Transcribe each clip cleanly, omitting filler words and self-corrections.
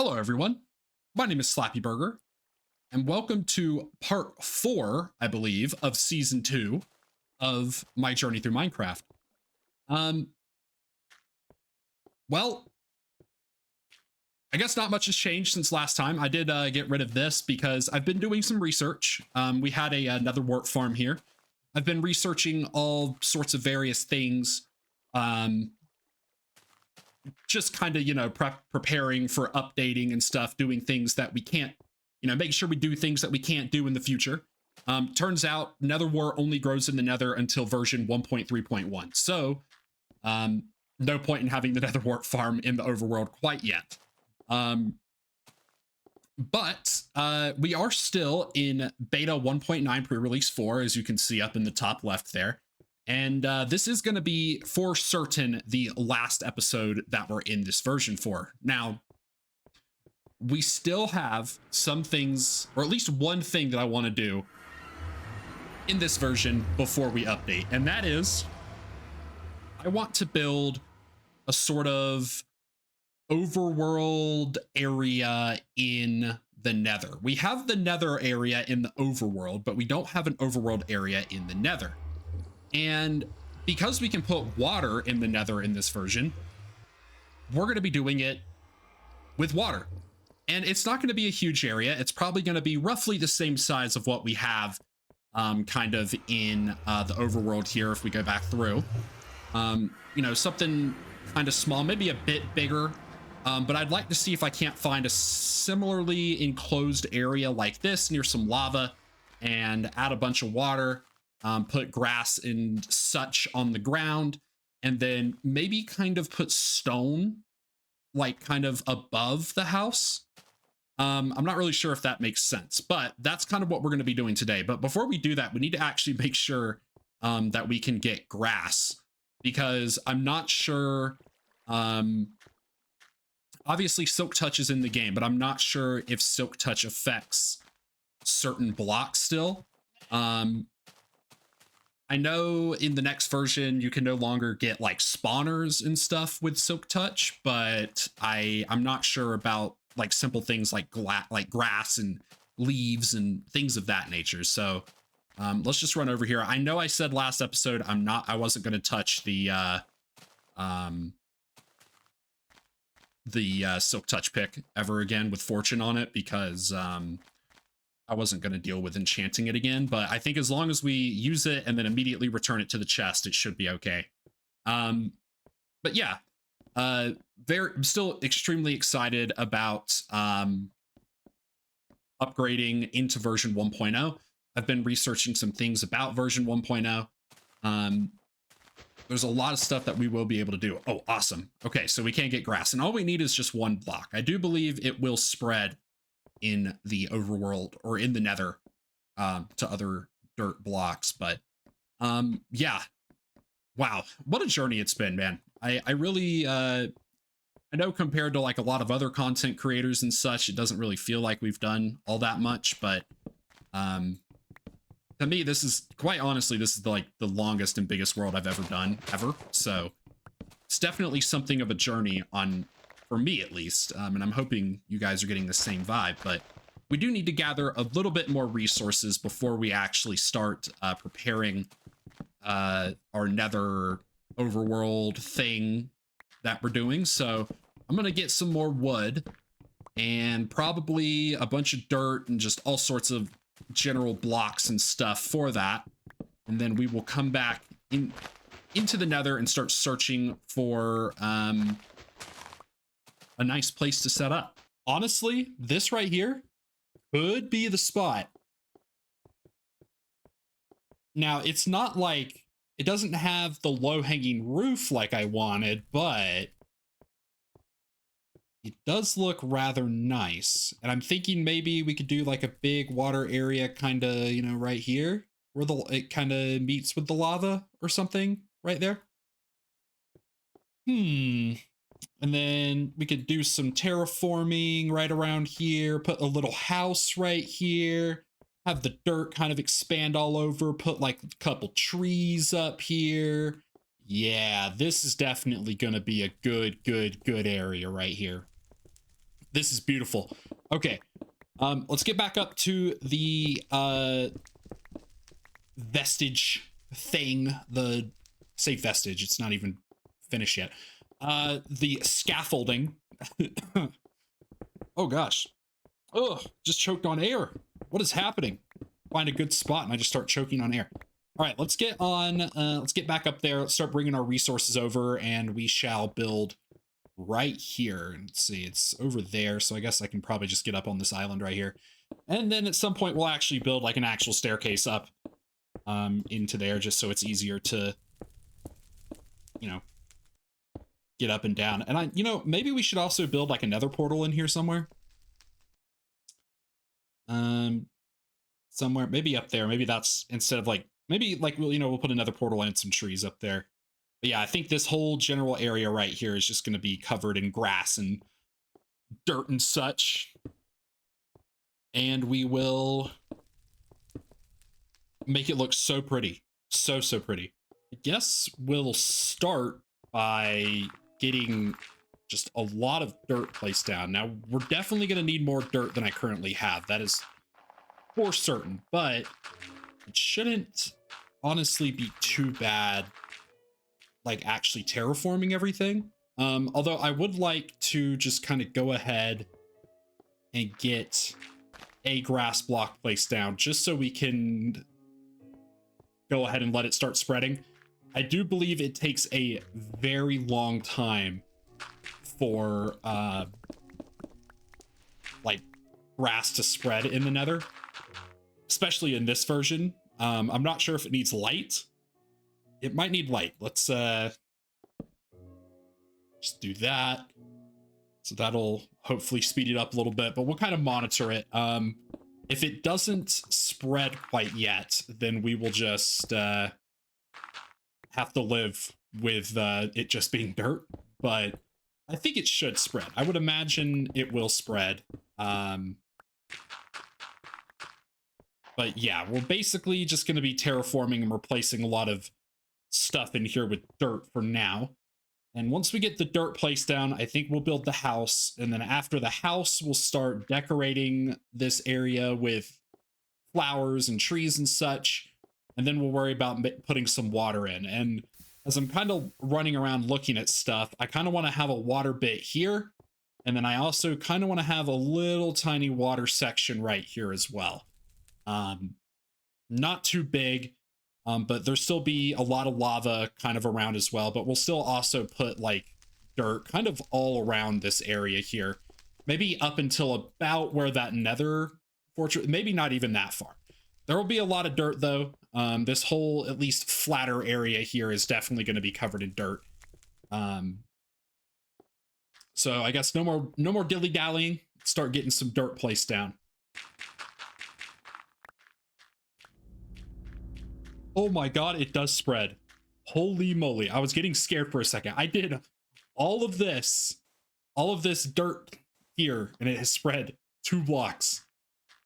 Hello, everyone. My name is Slappy Burger, and welcome to part 4, I believe, of season 2 of my journey through Minecraft. Um, well, I guess not much has changed since last time. I did get rid of this because I've been doing some research. We had another wart farm here. I've been researching all sorts of various things. Just kind of, preparing for updating and stuff, doing things that we can't, making sure we do things that we can't do in the future. Turns out Nether wart only grows in the Nether until version 1.3.1. So, no point in having the Nether wart farm in the overworld quite yet. But we are still in beta 1.9 pre-release 4, as you can see up in the top left there. And this is going to be, for certain, the last episode that we're in this version for. Now, we still have some things, or at least one thing that I want to do in this version before we update. And that is, I want to build a sort of overworld area in the Nether. We have the Nether area in the overworld, but we don't have an overworld area in the Nether. And because we can put water in the Nether in this version, we're going to be doing it with water. And it's not going to be a huge area. It's probably going to be roughly the same size of what we have kind of in the overworld here if we go back through. Something kind of small, maybe a bit bigger. But I'd like to see if I can't find a similarly enclosed area like this near some lava and add a bunch of water. Put grass and such on the ground, and then maybe kind of put stone like kind of above the house. I'm not really sure if that makes sense, but that's kind of what we're going to be doing today. But before we do that, we need to actually make sure that we can get grass, because I'm not sure. Obviously Silk Touch is in the game, but I'm not sure if Silk Touch affects certain blocks still. I know in the next version you can no longer get like spawners and stuff with Silk Touch, but I'm not sure about like simple things like grass and leaves and things of that nature. So let's just run over here. I know I said last episode I wasn't going to touch the Silk Touch pick ever again with Fortune on it, because I wasn't going to deal with enchanting it again, but I think as long as we use it and then immediately return it to the chest, it should be okay. But yeah, I'm still extremely excited about upgrading into version 1.0. I've been researching some things about version 1.0. There's a lot of stuff that we will be able to do. Oh, awesome. Okay, so we can't get grass, and all we need is just one block. I do believe it will spread in the overworld or in the Nether to other dirt blocks, but yeah, wow, what a journey it's been, man. I really I know compared to like a lot of other content creators and such, it doesn't really feel like we've done all that much, but to me, this is quite honestly, this is like the longest and biggest world I've ever done ever. So it's definitely something of a journey for me at least, and I'm hoping you guys are getting the same vibe, but we do need to gather a little bit more resources before we actually start preparing our Nether overworld thing that we're doing. So I'm going to get some more wood and probably a bunch of dirt and just all sorts of general blocks and stuff for that. And then we will come back into the Nether and start searching for a nice place to set up. Honestly, this right here could be the spot. Now, it's not like it doesn't have the low-hanging roof like I wanted, but it does look rather nice. And I'm thinking maybe we could do like a big water area kind of, right here where it kind of meets with the lava or something right there. And then we could do some terraforming right around here, put a little house right here, have the dirt kind of expand all over, put like a couple trees up here. Yeah, this is definitely going to be a good area right here. This is beautiful. Okay. Let's get back up to the vestige thing. The say vestige, it's not even finished yet. The scaffolding. Oh gosh. Oh, just choked on air. What is happening? Find a good spot and I just start choking on air. All right, let's get on. Let's get back up there. Let's start bringing our resources over, and we shall build right here. Let's see, it's over there, so I guess I can probably just get up on this island right here. And then at some point, we'll actually build like an actual staircase up into there, just so it's easier to, you know, get up and down. And maybe we should also build like another portal in here somewhere. Somewhere, maybe up there. Maybe that's instead of like, maybe like, we'll put another portal and some trees up there. But yeah, I think this whole general area right here is just going to be covered in grass and dirt and such. And we will make it look so pretty. So pretty. I guess we'll start by getting just a lot of dirt placed down. Now, we're definitely going to need more dirt than I currently have. That is for certain, but it shouldn't honestly be too bad, like actually terraforming everything. Although I would like to just kind of go ahead and get a grass block placed down just so we can go ahead and let it start spreading. I do believe it takes a very long time for like grass to spread in the Nether, especially in this version. I'm not sure if it needs light. It might need light. Let's just do that. So that'll hopefully speed it up a little bit, but we'll kind of monitor it. If it doesn't spread quite yet, then we will just have to live with it just being dirt. But I think it should spread. I would imagine it will spread. But yeah, we're basically just going to be terraforming and replacing a lot of stuff in here with dirt for now. And once we get the dirt placed down, I think we'll build the house. And then after the house, we'll start decorating this area with flowers and trees and such. And then we'll worry about putting some water in. And as I'm kind of running around looking at stuff, I kind of want to have a water bit here. And then I also kind of want to have a little tiny water section right here as well. Not too big, but there'll still be a lot of lava kind of around as well. But we'll still also put like dirt kind of all around this area here. Maybe up until about where that Nether fortress, maybe not even that far. There will be a lot of dirt though. This whole at least flatter area here is definitely going to be covered in dirt. So I guess no more dilly-dallying. Start getting some dirt placed down. Oh my god, it does spread. Holy moly. I was getting scared for a second. I did all of this dirt here, and it has spread 2 blocks.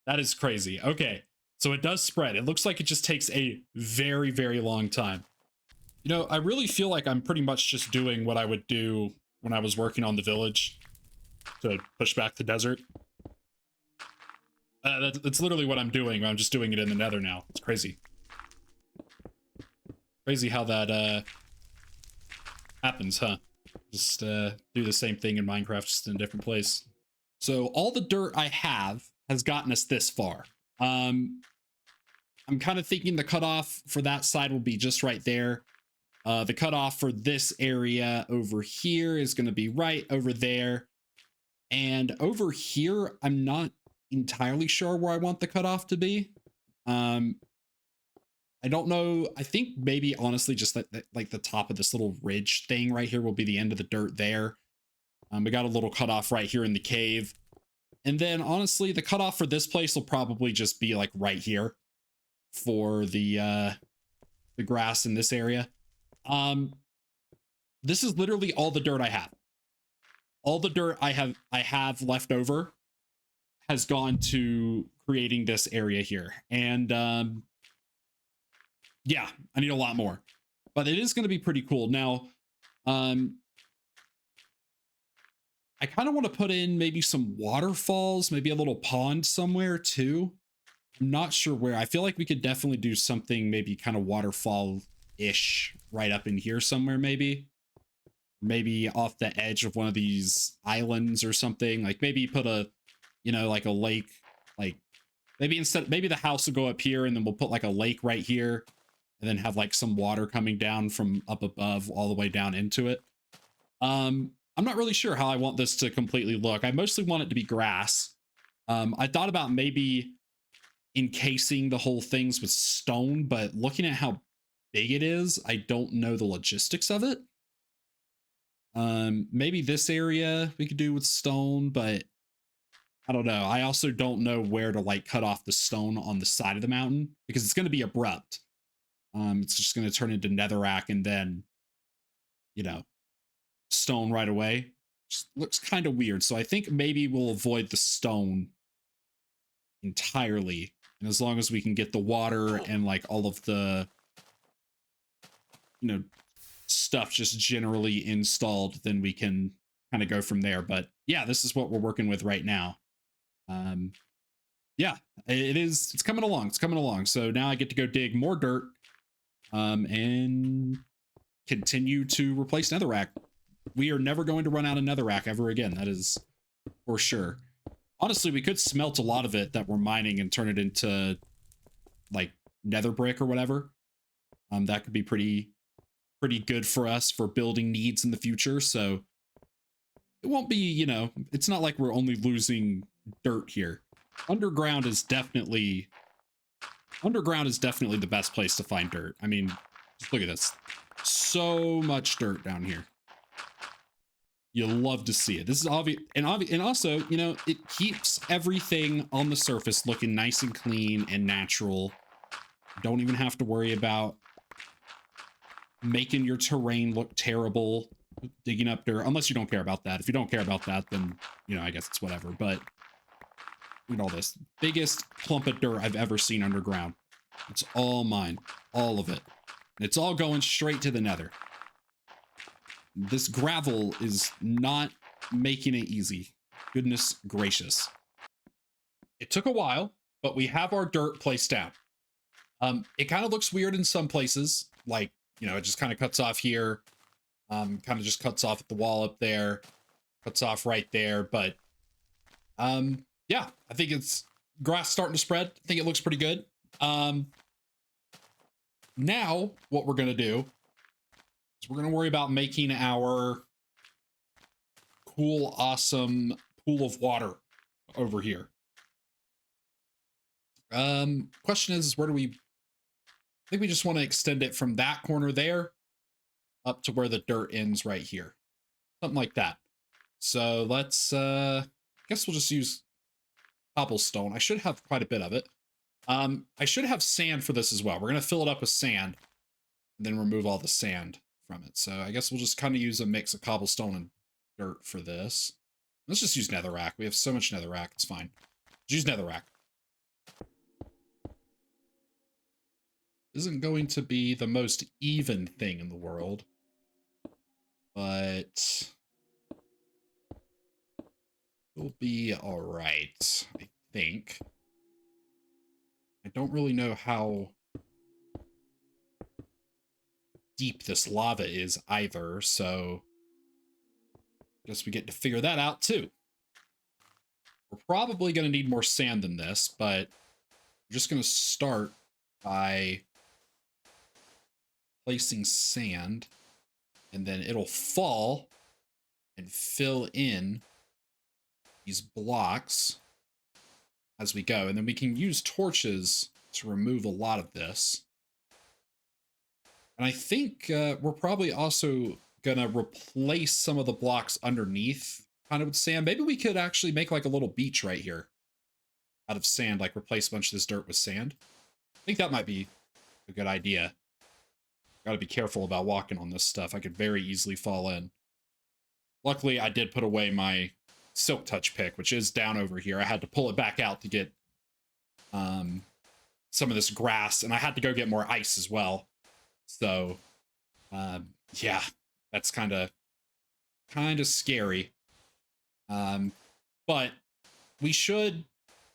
That is crazy. Okay, so it does spread. It looks like it just takes a very, very long time. You know, I really feel like I'm pretty much just doing what I would do when I was working on the village to push back the desert. That's literally what I'm doing. I'm just doing it in the Nether now. It's crazy. Crazy how that happens, huh? Just do the same thing in Minecraft, just in a different place. So all the dirt I have has gotten us this far. I'm kind of thinking the cutoff for that side will be just right there. The cutoff for this area over here is going to be right over there. And over here, I'm not entirely sure where I want the cutoff to be. I don't know. I think maybe honestly just like the top of this little ridge thing right here will be the end of the dirt there. We got a little cutoff right here in the cave. And then honestly, the cutoff for this place will probably just be like right here for the grass in this area. This is literally all the dirt I have. All the dirt I have left over has gone to creating this area here. And yeah, I need a lot more. But it is going to be pretty cool. Now, I kind of want to put in maybe some waterfalls, maybe a little pond somewhere too. I'm not sure where. I feel like we could definitely do something maybe kind of waterfall-ish right up in here somewhere, maybe off the edge of one of these islands or something. Like maybe put a, like a lake, like maybe the house will go up here and then we'll put like a lake right here and then have like some water coming down from up above all the way down into it. I'm not really sure how I want this to completely look. I mostly want it to be grass. I thought about maybe encasing the whole things with stone, but looking at how big it is, I don't know the logistics of it. Maybe this area we could do with stone, but I don't know. I also don't know where to like cut off the stone on the side of the mountain because it's going to be abrupt. It's just going to turn into netherrack and then, stone right away. Just looks kind of weird. So I think maybe we'll avoid the stone entirely. And as long as we can get the water and like all of the, stuff just generally installed, then we can kind of go from there. But yeah, this is what we're working with right now. Yeah, it's coming along. It's coming along. So now I get to go dig more dirt and continue to replace netherrack. We are never going to run out of netherrack ever again. That is for sure. Honestly, we could smelt a lot of it that we're mining and turn it into like nether brick or whatever. That could be pretty good for us for building needs in the future. So it won't be, it's not like we're only losing dirt here. Underground is definitely the best place to find dirt. I mean, just look at this. So much dirt down here. You'll love to see it. This is obvious, and also, it keeps everything on the surface looking nice and clean and natural. Don't even have to worry about making your terrain look terrible, digging up dirt, unless you don't care about that. If you don't care about that, then, I guess it's whatever. But look at all this. Biggest clump of dirt I've ever seen underground. It's all mine. All of it. And it's all going straight to the nether. This gravel is not making it easy. Goodness gracious. It took a while, but we have our dirt placed down. It kind of looks weird in some places. Like, it just kind of cuts off here. Kind of just cuts off at the wall up there. Cuts off right there. But, yeah, I think it's grass starting to spread. I think it looks pretty good. Now, what we're going to do is we're going to worry about making our cool, awesome pool of water over here. Question is, where do we... I think we just want to extend it from that corner there up to where the dirt ends right here. Something like that. So let's, I guess we'll just use cobblestone. I should have quite a bit of it. I should have sand for this as well. We're going to fill it up with sand and then remove all the sand from it. So I guess we'll just kind of use a mix of cobblestone and dirt for this. Let's just use netherrack. We have so much netherrack. It's fine. Just use netherrack. Isn't going to be the most even thing in the world, but it'll be all right, I think. I don't really know how deep this lava is either, so I guess we get to figure that out too. We're probably going to need more sand than this, but I'm just going to start by placing sand, and then it'll fall and fill in these blocks as we go. And then we can use torches to remove a lot of this. And I think we're probably also going to replace some of the blocks underneath kind of with sand. Maybe we could actually make like a little beach right here out of sand, like replace a bunch of this dirt with sand. I think that might be a good idea. Got to be careful about walking on this stuff. I could very easily fall in. Luckily, I did put away my silk touch pick, which is down over here. I had to pull it back out to get some of this grass, and I had to go get more ice as well. So, yeah, that's kind of scary. But we should,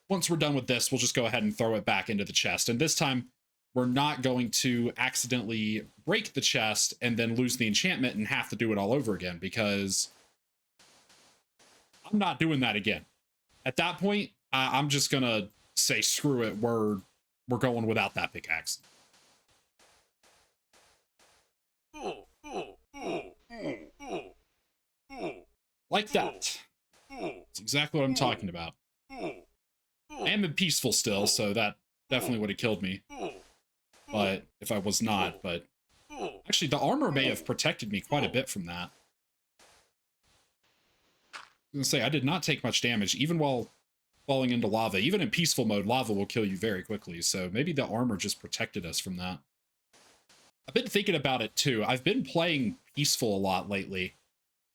once we're done with this, we'll just go ahead and throw it back into the chest. And this time, we're not going to accidentally break the chest and then lose the enchantment and have to do it all over again, because I'm not doing that again. At that point, I'm just gonna say screw it. We're going without that pickaxe. Like that. That's exactly what I'm talking about. I am in peaceful still, so that definitely would have killed me. But if I was not, but actually the armor may have protected me quite a bit from that. I was gonna say, I did not take much damage, even while falling into lava. Even in peaceful mode, lava will kill you very quickly, so maybe the armor just protected us from that. I've been thinking about it too. I've been playing peaceful a lot lately.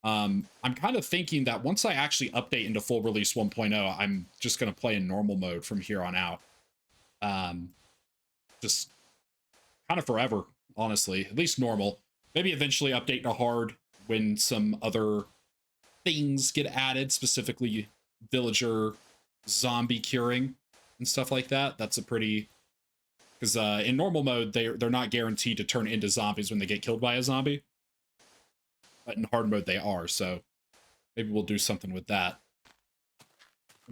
I'm kind of thinking that once I actually update into full release 1.0, I'm just going to play in normal mode from here on out. Just kind of forever, honestly. At least normal. Maybe eventually update to hard when some other things get added, specifically villager zombie curing and stuff like that. That's a pretty... Because in normal mode, they're not guaranteed to turn into zombies when they get killed by a zombie. But in hard mode, they are, so maybe we'll do something with that.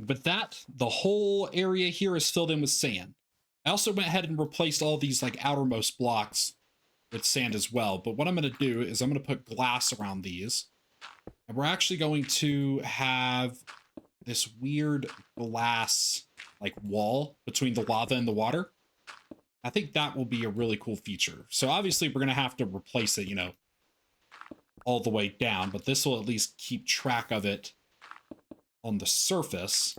With that, the whole area here is filled in with sand. I also went ahead and replaced all these like outermost blocks with sand as well. But what I'm going to do is I'm going to put glass around these. And we're actually going to have this weird glass like wall between the lava and the water. I think that will be a really cool feature. So obviously we're going to have to replace it, you know, all the way down, but this will at least keep track of it on the surface,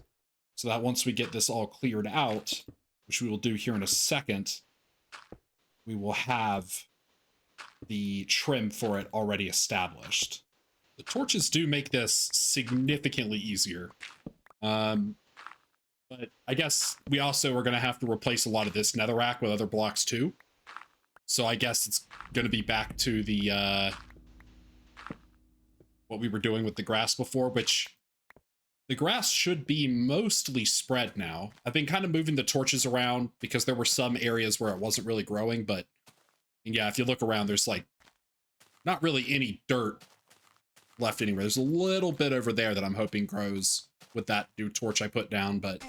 so that once we get this all cleared out, which we will do here in a second, we will have the trim for it already established. The torches do make this significantly easier. But I guess we also are going to have to replace a lot of this netherrack with other blocks too. So I guess it's going to be back to the what we were doing with the grass before, which the grass should be mostly spread now. I've been kind of moving the torches around because there were some areas where it wasn't really growing, but yeah, if you look around, there's like not really any dirt left anywhere. There's a little bit over there that I'm hoping grows with that new torch I put down, but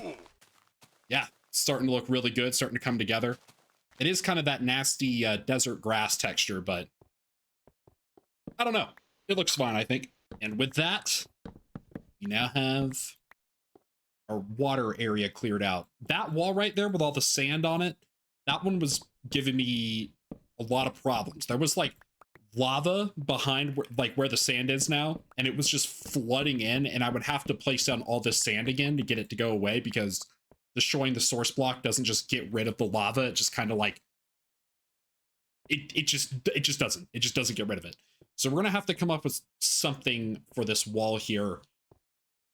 yeah, it's starting to look really good, starting to come together. It is kind of that nasty desert grass texture, but I don't know. It looks fine, I think. And with that, we now have our water area cleared out. That wall right there with all the sand on it, that one was giving me a lot of problems. There was like lava behind where the sand is now, and it was just flooding in, and I would have to place down all this sand again to get it to go away, because destroying the source block doesn't just get rid of the lava. It just kind of like it just doesn't get rid of it. So we're gonna have to come up with something for this wall here,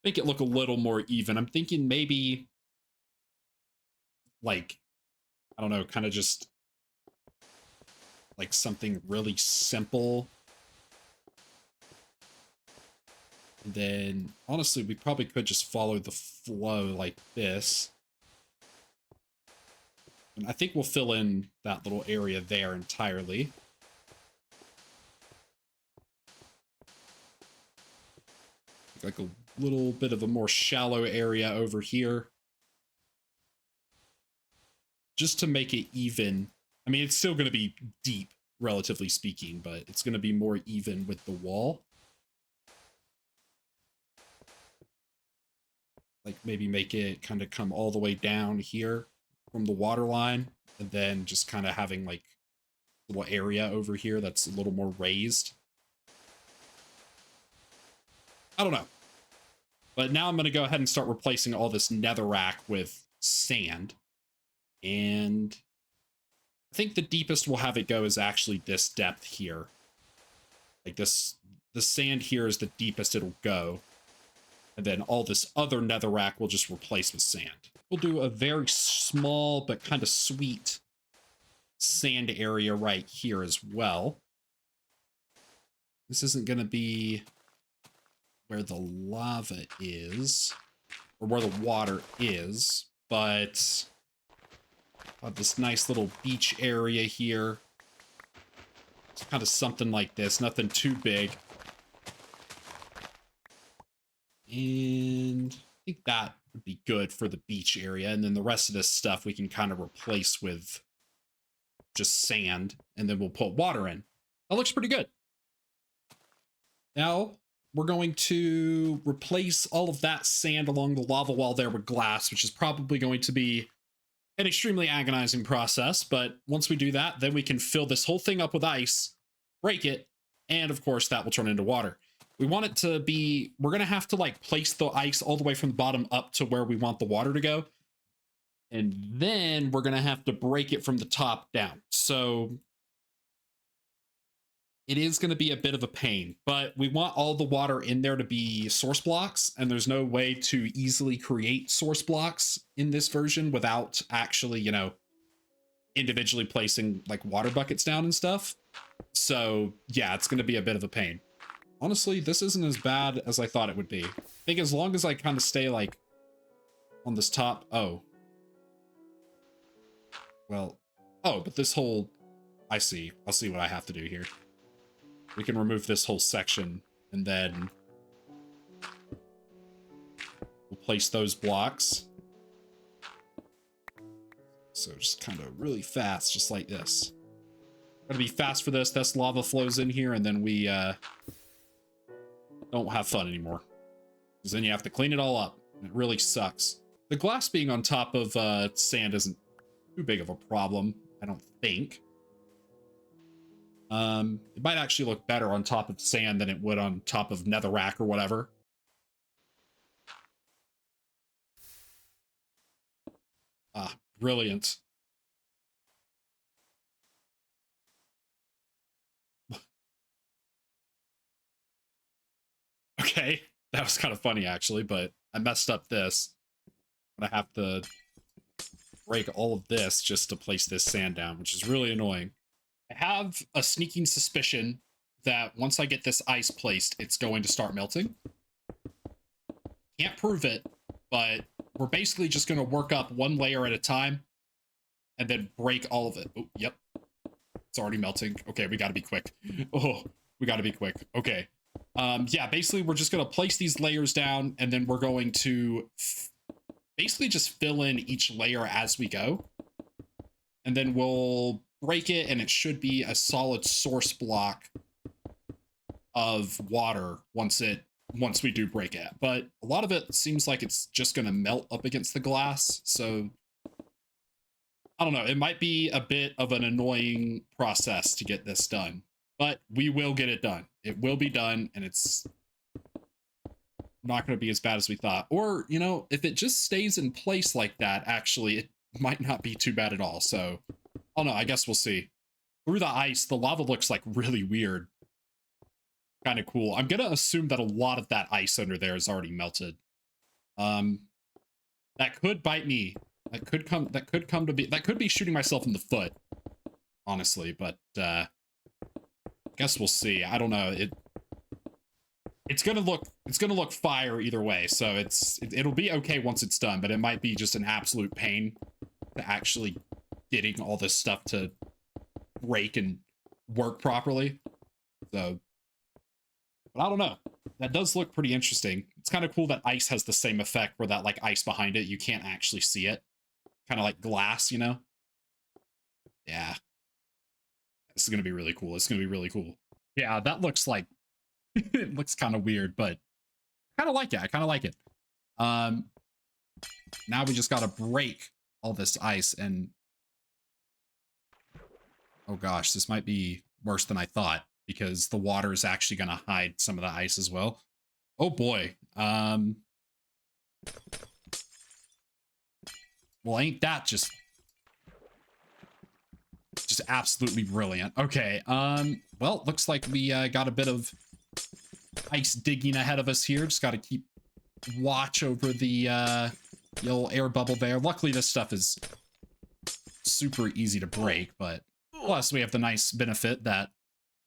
make it look a little more even. I'm thinking maybe like, I don't know, kind of just like something really simple. And then honestly, we probably could just follow the flow like this. And I think we'll fill in that little area there entirely. Like a little bit of a more shallow area over here, just to make it even. I mean, it's still going to be deep, relatively speaking, but it's going to be more even with the wall. Like maybe make it kind of come all the way down here from the water line, and then just kind of having like a little area over here that's a little more raised. I don't know. But now I'm going to go ahead and start replacing all this netherrack with sand. And I think the deepest we'll have it go is actually this depth here. Like this, the sand here is the deepest it'll go. And then all this other netherrack will just replace with sand. We'll do a very small but kind of sweet sand area right here as well. This isn't going to be where the lava is, or where the water is, but this nice little beach area here. It's kind of something like this, nothing too big. And I think that would be good for the beach area. And then the rest of this stuff we can kind of replace with just sand, and then we'll put water in. That looks pretty good. Now we're going to replace all of that sand along the lava wall there with glass, which is probably going to be an extremely agonizing process. But once we do that, then we can fill this whole thing up with ice, break it, and of course that will turn into water. We want it to be, we're going to have to like place the ice all the way from the bottom up to where we want the water to go. And then we're going to have to break it from the top down. So it is going to be a bit of a pain, but we want all the water in there to be source blocks, and there's no way to easily create source blocks in this version without actually, you know, individually placing like water buckets down and stuff. So yeah, it's going to be a bit of a pain. Honestly, this isn't as bad as I thought it would be. I think as long as I kind of stay like on this top. Oh, well, oh, but this whole, I see. I'll see what I have to do here. We can remove this whole section, and then we'll place those blocks. So just kind of really fast, just like this. Gotta be fast for this. This lava flows in here, and then we don't have fun anymore. Because then you have to clean it all up. And it really sucks. The glass being on top of sand isn't too big of a problem, I don't think. It might actually look better on top of sand than it would on top of netherrack or whatever. Ah, brilliant. Okay, that was kind of funny actually, but I messed up this. I'm gonna have to break all of this just to place this sand down, which is really annoying. I have a sneaking suspicion that once I get this ice placed, it's going to start melting. Can't prove it, but we're basically just going to work up one layer at a time and then break all of it. Oh, yep. It's already melting. Okay, we got to be quick. Oh, we got to be quick. Okay. Yeah, basically we're just going to place these layers down, and then we're going to basically just fill in each layer as we go. And then we'll break it, and it should be a solid source block of water once we do break it. But a lot of it seems like it's just going to melt up against the glass, so I don't know. It might be a bit of an annoying process to get this done, but we will get it done. It will be done, and it's not going to be as bad as we thought. Or, you know, if it just stays in place like that, actually, it might not be too bad at all. So oh no, I guess we'll see. Through the ice, the lava looks like really weird. Kind of cool. I'm gonna assume that a lot of that ice under there is already melted. That could bite me. That could be shooting myself in the foot, honestly, but guess we'll see. I don't know. It's gonna look fire either way, so it'll be okay once it's done, but it might be just an absolute pain to actually getting all this stuff to break and work properly. So, but I don't know. That does look pretty interesting. It's kind of cool that ice has the same effect where that like ice behind it, you can't actually see it. Kind of like glass, you know? Yeah. This is going to be really cool. It's going to be really cool. Yeah, that looks like, it looks kind of weird, but I kind of like it. I kind of like it. Now we just got to break all this ice, and oh gosh, this might be worse than I thought, because the water is actually going to hide some of the ice as well. Oh boy. Well, ain't that just absolutely brilliant. Okay. Well, looks like we got a bit of ice digging ahead of us here. Just got to keep watch over the old air bubble there. Luckily, this stuff is super easy to break, but plus we have the nice benefit that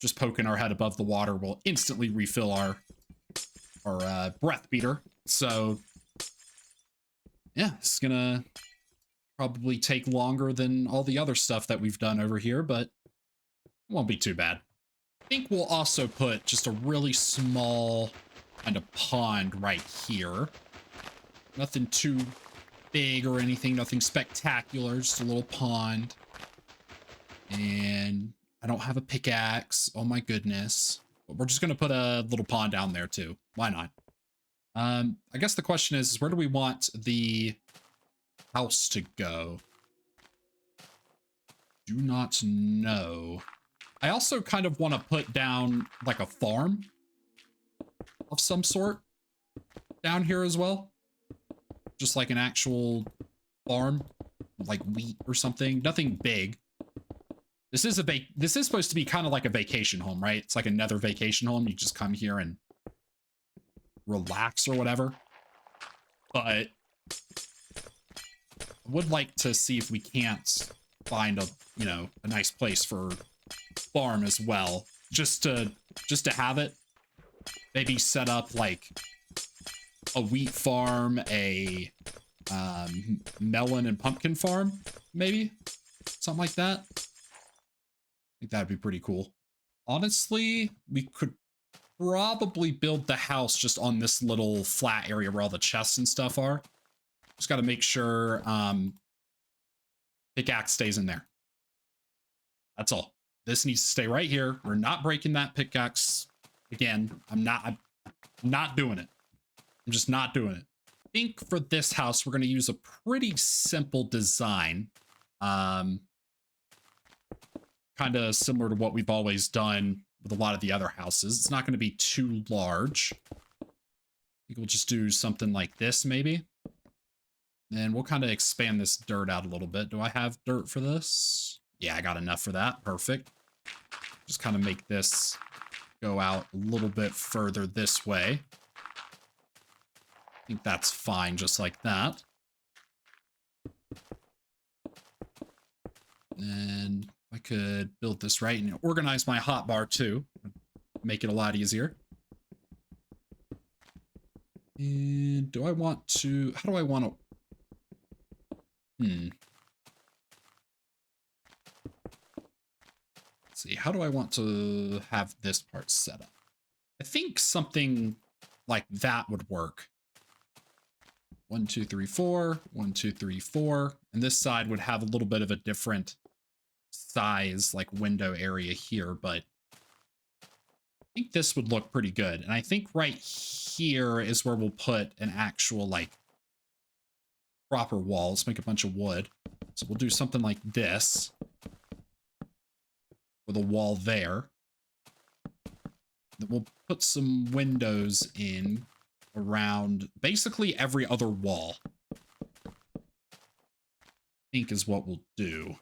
just poking our head above the water will instantly refill our or breath beater. So yeah, it's gonna probably take longer than all the other stuff that we've done over here, but it won't be too bad. I think we'll also put just a really small kind of pond right here. Nothing too big or anything, nothing spectacular, just a little pond. And I don't have a pickaxe. Oh my goodness. But we're just gonna put a little pond down there too. Why not? I guess the question is where do we want the house to go? Do not know. I also kind of want to put down like a farm of some sort down here as well. Just like an actual farm, like wheat or something. Nothing big. This is supposed to be kind of like a vacation home, right? It's like a Nether vacation home. You just come here and relax or whatever. But I would like to see if we can't find a, you know, a nice place for farm as well. Just to have it. Maybe set up like a wheat farm, a melon and pumpkin farm, maybe something like that. I think that'd be pretty cool. Honestly, we could probably build the house just on this little flat area where all the chests and stuff are. Just got to make sure pickaxe stays in there. That's all. This needs to stay right here. We're not breaking that pickaxe again. I'm not doing it. I'm just not doing it. I think for this house, we're going to use a pretty simple design. Kind of similar to what we've always done with a lot of the other houses. It's not going to be too large. I think we'll just do something like this, maybe. And we'll kind of expand this dirt out a little bit. Do I have dirt for this? Yeah, I got enough for that. Perfect. Just kind of make this go out a little bit further this way. I think that's fine, just like that. And I could build this right and organize my hotbar too. Make it a lot easier. And do I want to, how do I want to, Let's see, how do I want to have this part set up? I think something like that would work. 1, 2, 3, 4, 1, 2, 3, 4. And this side would have a little bit of a different size, like window area here, but I think this would look pretty good. And I think right here is where we'll put an actual, like, proper wall. Let's make a bunch of wood. So we'll do something like this with a wall there. Then we'll put some windows in around basically every other wall. I think is what we'll do.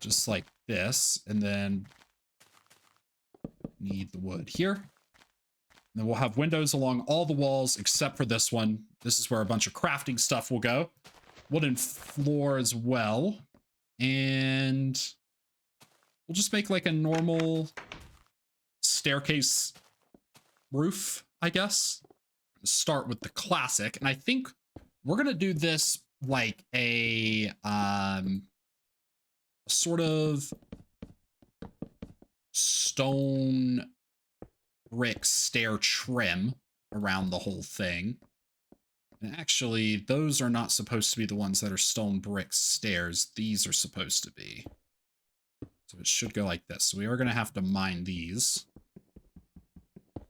Just like this. And then need the wood here. And then we'll have windows along all the walls except for this one. This is where a bunch of crafting stuff will go. Wooden floor as well. And we'll just make like a normal staircase roof, I guess. Start with the classic. And I think we're going to do this like a sort of stone brick stair trim around the whole thing. And actually, those are not supposed to be the ones that are stone brick stairs. These are supposed to be. So it should go like this. So we are going to have to mine these.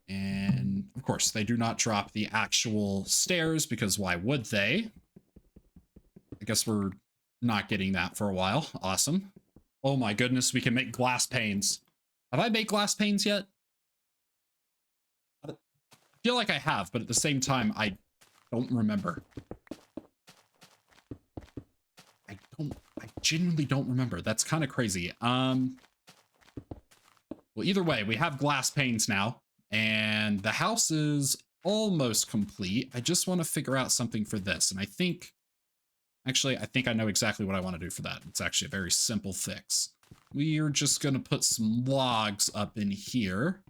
And of course, they do not drop the actual stairs because why would they? I guess we're not getting that for a while. Awesome. Oh my goodness, we can make glass panes. Have I made glass panes yet? I feel like I have, but at the same time, I don't remember. I genuinely don't remember. That's kind of crazy. Well, either way, we have glass panes now, and the house is almost complete. I just want to figure out something for this, and I think I know exactly what I want to do for that. It's actually a very simple fix. We are just going to put some logs up in here.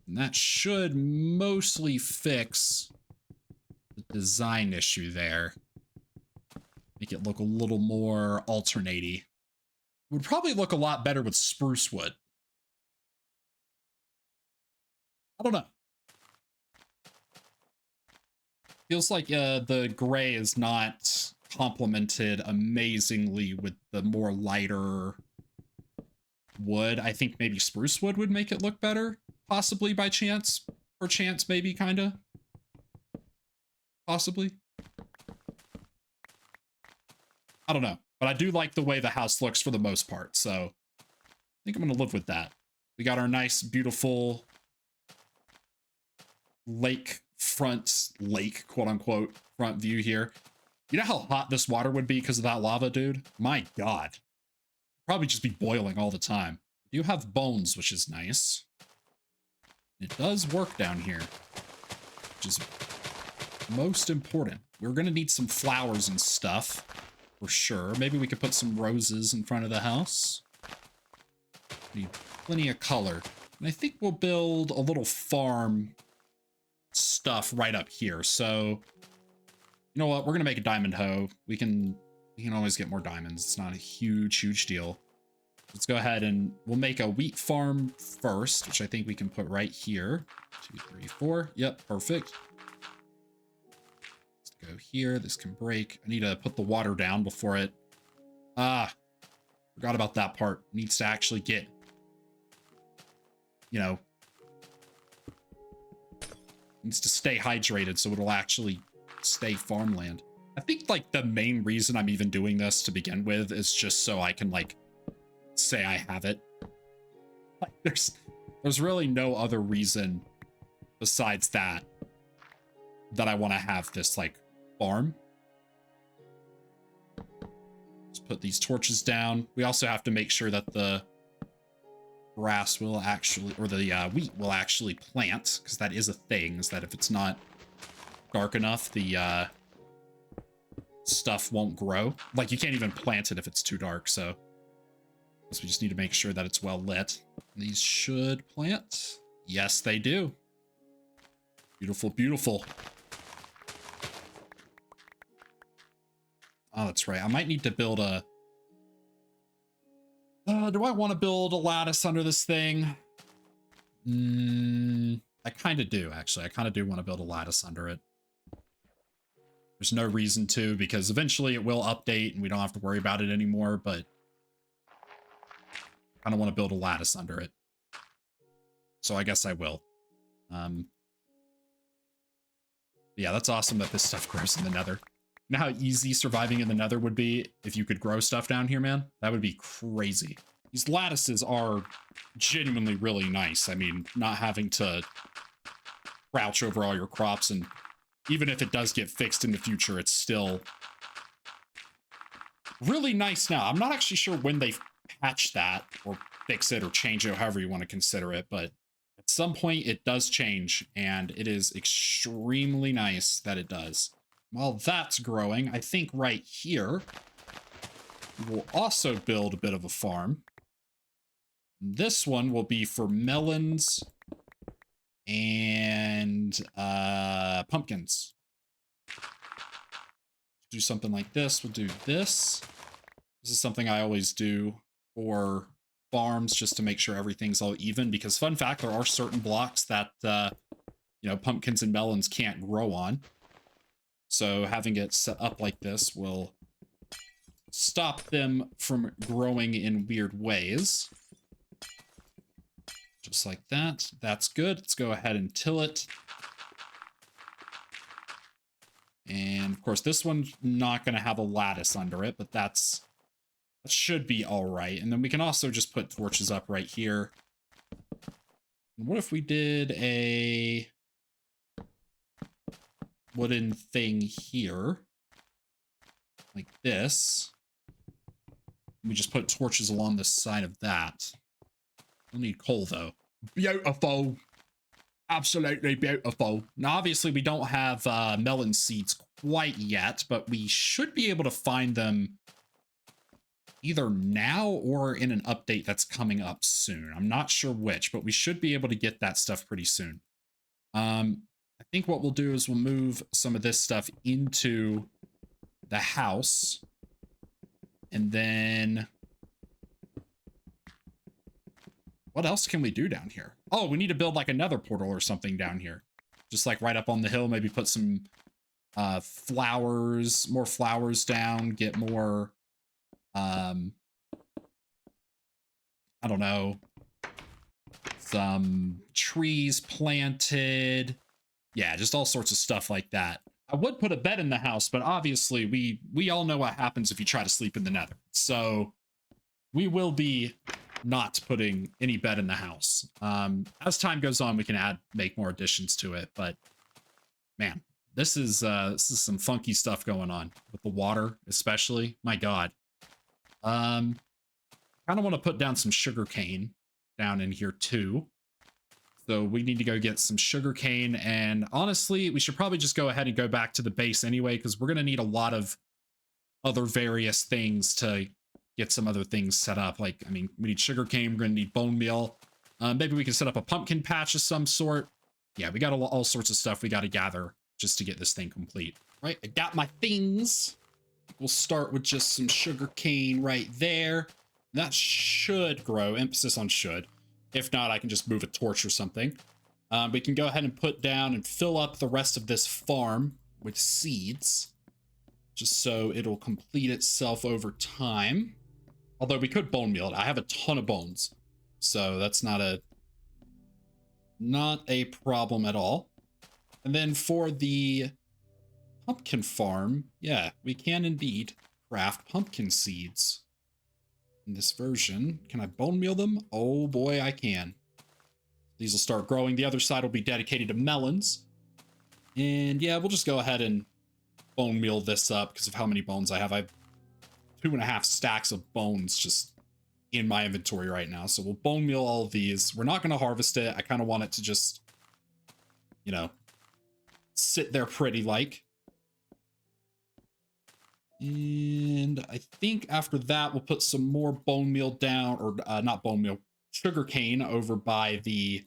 And that should mostly fix the design issue there. Make it look a little more alternatey. Would probably look a lot better with spruce wood. I don't know. Feels like the gray is not complemented amazingly with the more lighter wood. I think maybe spruce wood would make it look better, possibly by chance. Or chance, maybe, kind of. Possibly. I don't know. But I do like the way the house looks for the most part, so I think I'm going to live with that. We got our nice, beautiful lake, quote unquote, front view here. You know how hot this water would be because of that lava, dude? My God. Probably just be boiling all the time. You have bones, which is nice. It does work down here, which is most important. We're going to need some flowers and stuff for sure. Maybe we could put some roses in front of the house. Need plenty of color. And I think we'll build a little farm stuff right up here. So, you know what? We're gonna make a diamond hoe. We can always get more diamonds. It's not a huge deal. Let's go ahead and we'll make a wheat farm first, which I think we can put right here. 2, 3, 4. Yep, perfect. Let's go here. This can break. I need to put the water down before it. Forgot about that part. It needs to actually get, you know, needs to stay hydrated so it'll actually stay farmland. I think like the main reason I'm even doing this to begin with is just so I can like say I have it. Like there's really no other reason besides that I want to have this like farm. Let's put these torches down. We also have to make sure that the grass will actually, or the wheat will actually plant, because that is a thing, is that if it's not dark enough, the stuff won't grow. Like, you can't even plant it if it's too dark, so we just need to make sure that it's well lit. These should plant. Yes, they do. Beautiful, beautiful. Oh, that's right. I might need to build a... do I want to build a lattice under this thing? I kind of do, actually. I kind of do want to build a lattice under it. There's no reason to, because eventually it will update and we don't have to worry about it anymore, but I kind of want to build a lattice under it. So I guess I will. Yeah, that's awesome that this stuff grows in the Nether. You know how easy surviving in the Nether would be if you could grow stuff down here, man? That would be crazy. These lattices are genuinely really nice. I mean, not having to crouch over all your crops, and even if it does get fixed in the future, it's still really nice now. I'm not actually sure when they patch that or fix it or change it, however you want to consider it, but at some point it does change, and it is extremely nice that it does. While that's growing, I think right here, we'll also build a bit of a farm. This one will be for melons and pumpkins. Do something like this. We'll do this. This is something I always do for farms, just to make sure everything's all even, because fun fact, there are certain blocks that, you know, pumpkins and melons can't grow on. So having it set up like this will stop them from growing in weird ways. Just like that. That's good. Let's go ahead and till it. And of course, this one's not going to have a lattice under it, but that should be all right. And then we can also just put torches up right here. And what if we did a wooden thing here, like this? We just put torches along the side of that. We'll need coal, though. Beautiful. Absolutely beautiful. Now, obviously, we don't have melon seeds quite yet, but we should be able to find them either now or in an update that's coming up soon. I'm not sure which, but we should be able to get that stuff pretty soon. I think what we'll do is we'll move some of this stuff into the house. And then what else can we do down here? Oh, we need to build like another portal or something down here. Just like right up on the hill, maybe put some flowers, more flowers down, get more, I don't know, some trees planted. Yeah, just all sorts of stuff like that. I would put a bed in the house, but obviously we all know what happens if you try to sleep in the Nether. So we will be not putting any bed in the house. As time goes on, we can make more additions to it. But man, this is some funky stuff going on with the water, especially. My God. Kind of want to put down some sugar cane down in here too. So we need to go get some sugar cane, and honestly, we should probably just go ahead and go back to the base anyway, because we're going to need a lot of other various things to get some other things set up. Like, I mean, we need sugar cane, we're going to need bone meal. Maybe we can set up a pumpkin patch of some sort. Yeah, we got all sorts of stuff we got to gather just to get this thing complete. Right, I got my things. We'll start with just some sugar cane right there. That should grow, emphasis on should. If not, I can just move a torch or something. We can go ahead and put down and fill up the rest of this farm with seeds, just so it'll complete itself over time. Although we could bone meal it. I have a ton of bones, so that's not a problem at all. And then for the pumpkin farm, yeah, we can indeed craft pumpkin seeds. In this version, can I bone meal them? Oh boy, I can. These will start growing. The other side will be dedicated to melons. And yeah, we'll just go ahead and bone meal this up because of how many bones I have. I have 2.5 stacks of bones just in my inventory right now. So we'll bone meal all of these. We're not going to harvest it. I kind of want it to just, you know, sit there pretty like. And I think after that, we'll put some more bone meal down, or not bone meal, sugar cane over by the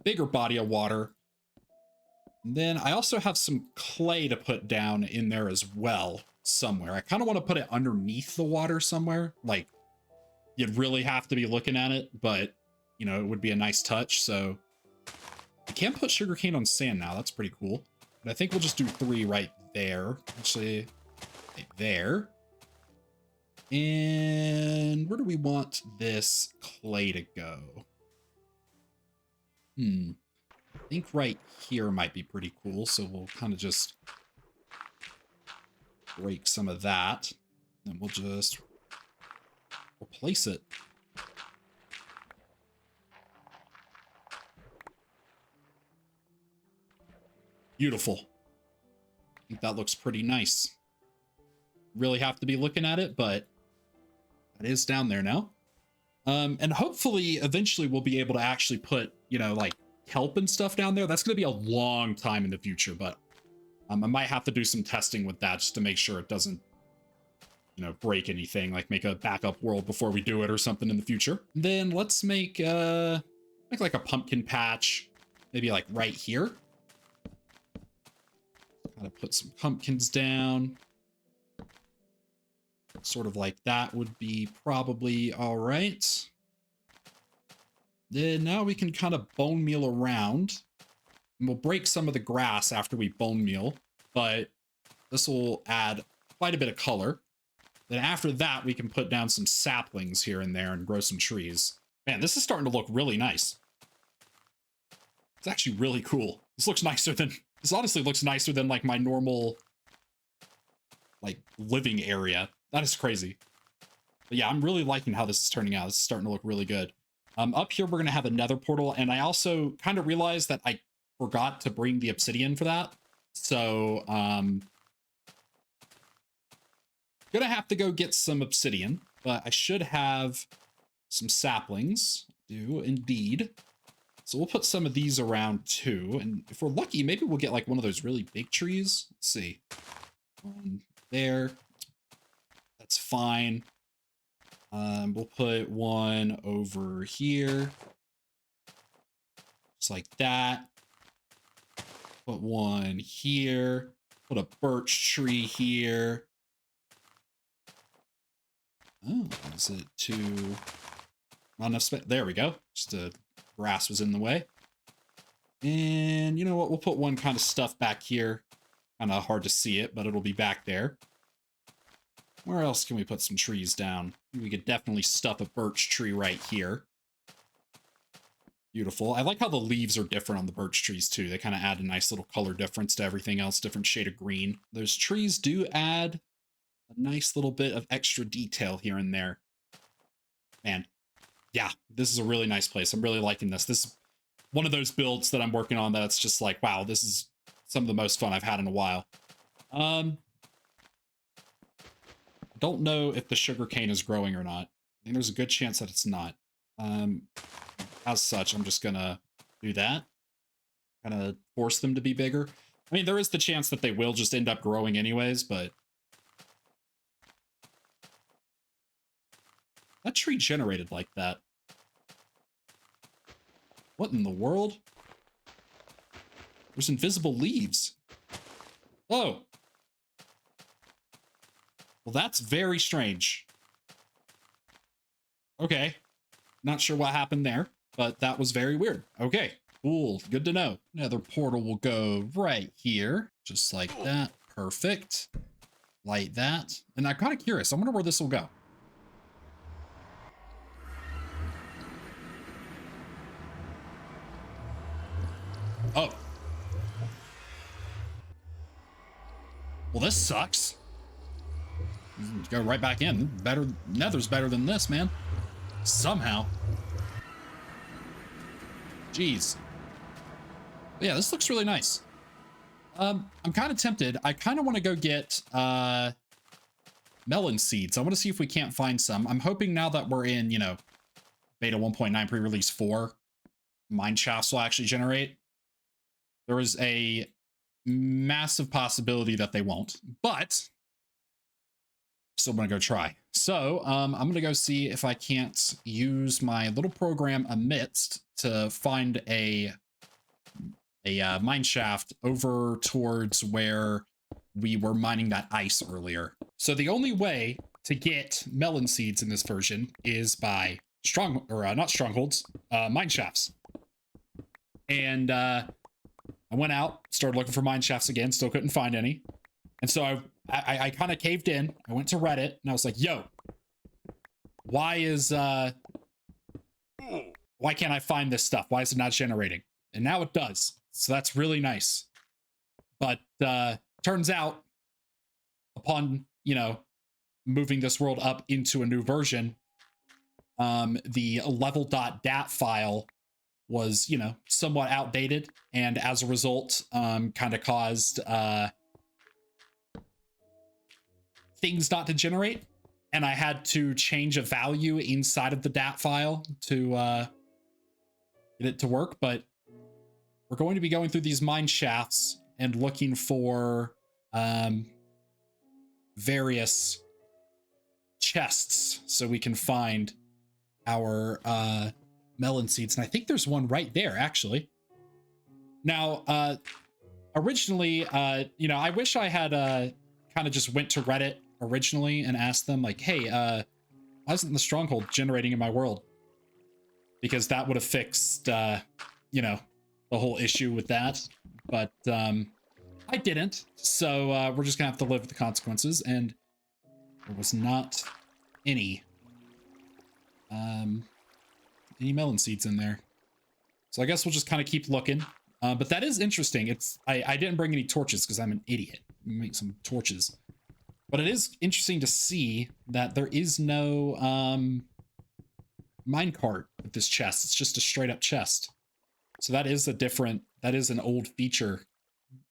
bigger body of water. And then I also have some clay to put down in there as well somewhere. I kind of want to put it underneath the water somewhere. Like, you'd really have to be looking at it, but, you know, it would be a nice touch. So I can put sugar cane on sand now. That's pretty cool. But I think we'll just do 3 right there. Actually, right there. And where do we want this clay to go? I think right here might be pretty cool. So we'll kind of just break some of that. And we'll just replace it. Beautiful. I think that looks pretty nice. Really have to be looking at it, but it is down there now. And hopefully eventually we'll be able to actually put, you know, like kelp and stuff down there. That's going to be a long time in the future, but I might have to do some testing with that just to make sure it doesn't, you know, break anything, like make a backup world before we do it or something in the future. Then let's make like a pumpkin patch, maybe like right here. Kind of put some pumpkins down. Sort of like that would be probably all right. Then now we can kind of bone meal around. And we'll break some of the grass after we bone meal, but this will add quite a bit of color. Then after that, we can put down some saplings here and there and grow some trees. Man, this is starting to look really nice. It's actually really cool. This looks nicer than, this honestly looks nicer than like my normal like living area. That is crazy. But yeah, I'm really liking how this is turning out. This is starting to look really good. Up here, we're going to have a nether portal. And I also kind of realized that I forgot to bring the obsidian for that. So, gonna have to go get some obsidian. But I should have some saplings. Do indeed. So we'll put some of these around too. And if we're lucky, maybe we'll get like one of those really big trees. Let's see. One there. That's fine. We'll put one over here. Just like that. Put one here. Put a birch tree here. Oh, is it too... Not enough space? There we go. Just the grass was in the way. And you know what? We'll put one kind of stuff back here. Kind of hard to see it, but it'll be back there. Where else can we put some trees down? We could definitely stuff a birch tree right here. Beautiful. I like how the leaves are different on the birch trees too. They kind of add a nice little color difference to everything else, different shade of green. Those trees do add a nice little bit of extra detail here and there. Man, yeah, this is a really nice place. I'm really liking this. This is one of those builds that I'm working on that's just like, wow, this is some of the most fun I've had in a while. Don't know if the sugarcane is growing or not. I think there's a good chance that it's not. As such, I'm just gonna do that. Kind of force them to be bigger. I mean, there is the chance that they will just end up growing anyways, but... That tree generated like that. What in the world? There's invisible leaves. Oh. Well, that's very strange. Okay. Not sure what happened there, but that was very weird. Okay, cool. Good to know. Another portal will go right here. Just like that. Perfect. Like that. And I'm kind of curious. I wonder where this will go. Oh. Well, this sucks. Go right back in. Better. Nether's better than this, man. Somehow. Jeez. But yeah, this looks really nice. I'm kind of tempted. I kind of want to go get melon seeds. I want to see if we can't find some. I'm hoping now that we're in, you know, beta 1.9 pre-release 4, mine shafts will actually generate. There is a massive possibility that they won't, but still gonna go try. So I'm gonna go see if I can't use my little program amidst to find a mine shaft over towards where we were mining that ice earlier. So the only way to get melon seeds in this version is by not strongholds, mine shafts. And I went out, started looking for mine shafts again, still couldn't find any. And so I kind of caved in. I went to Reddit and I was like, yo, why can't I find this stuff? Why is it not generating? And now it does. So that's really nice. But turns out upon, you know, moving this world up into a new version, the level.dat file was, you know, somewhat outdated, and as a result, kind of caused things not to generate, and I had to change a value inside of the dat file to get it to work. But we're going to be going through these mine shafts and looking for various chests so we can find our melon seeds. And I think there's one right there, actually. Now, originally, you know, I wish I had kind of just went to Reddit originally and asked them, like, hey, why isn't the stronghold generating in my world? Because that would have fixed, you know, the whole issue with that. But I didn't. So we're just gonna have to live with the consequences. And there was not any melon seeds in there. So I guess we'll just kind of keep looking. But that is interesting. It's I didn't bring any torches because I'm an idiot. Make some torches. But it is interesting to see that there is no minecart with this chest. It's just a straight up chest. So that is an old feature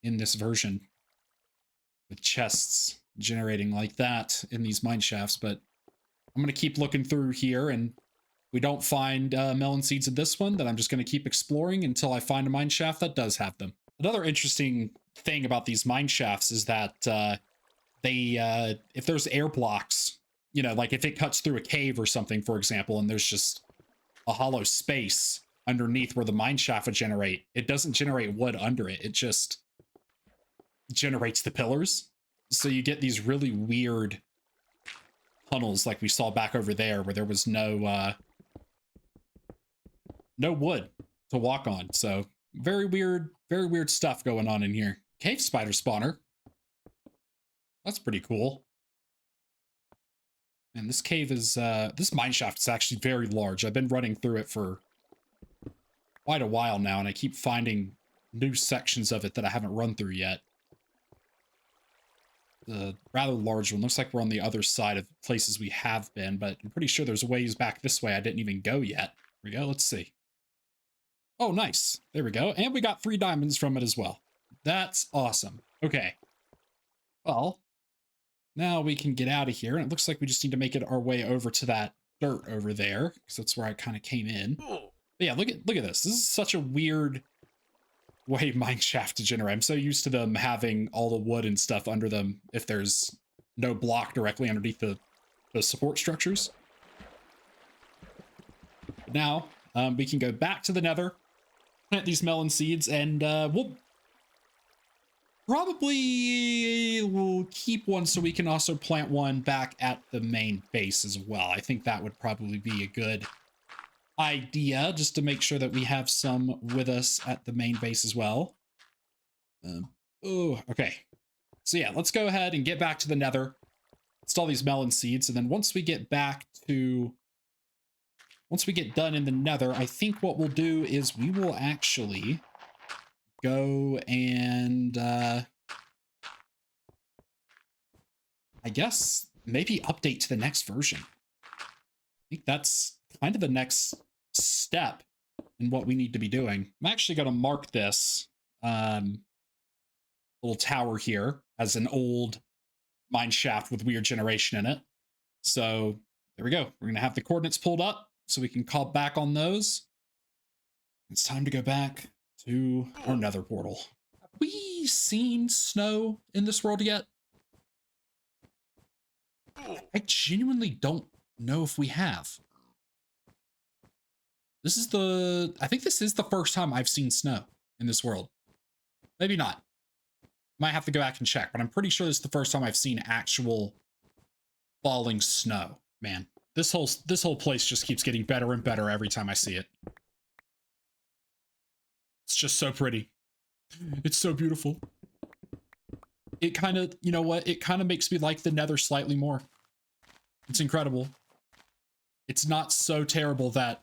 in this version, with chests generating like that in these mine shafts. But I'm going to keep looking through here, and if we don't find melon seeds in this one, then I'm just going to keep exploring until I find a mine shaft that does have them. Another interesting thing about these mine shafts is that if there's air blocks you know, like if it cuts through a cave or something, for example, and there's just a hollow space underneath where the mine shaft would generate, it doesn't generate wood under it. It just generates the pillars. So you get these really weird tunnels like we saw back over there where there was no wood to walk on. So very weird stuff going on in here. Cave spider spawner. That's pretty cool. And this cave is, this mine shaft is actually very large. I've been running through it for quite a while now, and I keep finding new sections of it that I haven't run through yet. The rather large one. Looks like we're on the other side of places we have been, but I'm pretty sure there's ways back this way I didn't even go yet. Here we go, let's see. Oh, nice. There we go. And we got 3 diamonds from it as well. That's awesome. Okay. Well, now we can get out of here, and it looks like we just need to make it our way over to that dirt over there, because that's where I kind of came in. But yeah, look at this. This is such a weird way mine shaft to generate. I'm so used to them having all the wood and stuff under them if there's no block directly underneath the support structures. But now we can go back to the Nether, plant these melon seeds, and we'll keep one so we can also plant one back at the main base as well. I think that would probably be a good idea, just to make sure that we have some with us at the main base as well. Oh, okay. So yeah, let's go ahead and get back to the Nether, install these melon seeds, and then once we get done in the Nether, I think what we'll do is we will actually go and I guess maybe update to the next version. I think that's kind of the next step in what we need to be doing. I'm actually going to mark this little tower here as an old mine shaft with weird generation in it. So there we go. We're going to have the coordinates pulled up so we can call back on those. It's time to go back to our Nether portal. Have we seen snow in this world yet? I genuinely don't know if we have. I think this is the first time I've seen snow in this world. Maybe not. Might have to go back and check, but I'm pretty sure this is the first time I've seen actual falling snow. Man, this whole place just keeps getting better and better every time I see it. It's just so pretty. It's so beautiful. It kind of, you know what? It kind of makes me like the Nether slightly more. It's incredible. It's not so terrible that